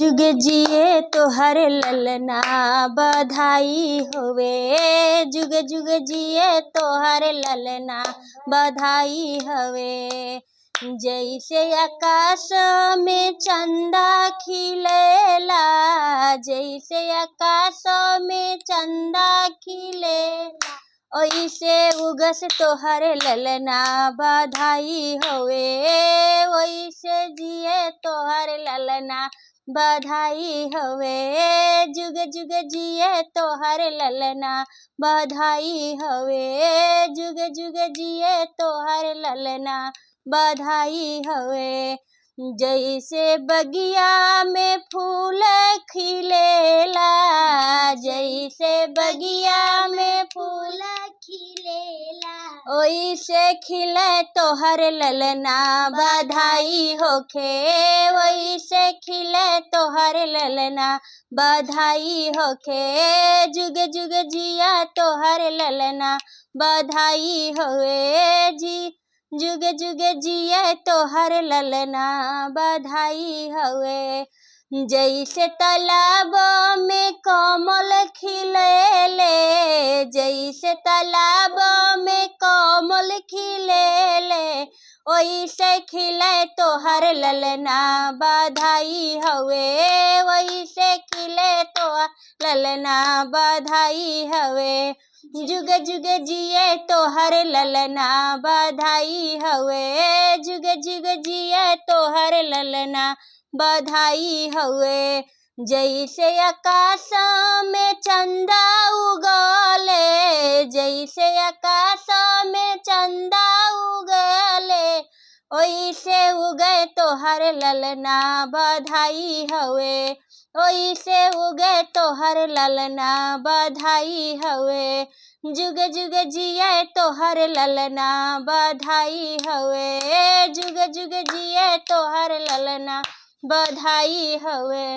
जुग जिए तोहर ललना बधाई होवे। जुग जुग जिए तोहर ललना बधाई हवे। जैसे आकाश में चंदा खिलेला, जैसे आकाश में चंदा खिलेला, ओइसे उगस तोहर ललना बधाई होवे। ओइसे जिए तोहर ललना बधाई हवे। जुग जुग जिए तोहर ललना बधाई हवे। जुग जुग जिए तोहर ललना बधाई हवे। जैसे बगिया में फूल खिलेला, जैसे बगिया में फूल खिलेला, ओइसे खिले तोहर ललना बधाई होखे। ओइसे खिले तोहर ललना बधाई होखे। जुग जुग जिया तोहर ललना बधाई होवे। जुग जुग जिए तोहर ललना बधाई हवे। जैसे तालाब में कमल खिलेले, जैसे तालाब में कमल खिलेले, ओइसे खिले तोहर ललना बधाई हवे। ओइसे खिले तोहर ललना बधाई हवे। जुग जुग जिए तोहर ललना बधाई हवे। जुग जुग जिए तोहर ललना बधाई हवे। जैसे आकाश में चंदा उगले, जैसे आकाश में चंदा उगले, ओइसे उगे तोहर ललना बधाई हवे। ओइसे उगे तोहर ललना बधाई हवे। जुग जुग जिए तोहर ललना बधाई हवे। जुग जुग जिए तोहर ललना बधाई हवे।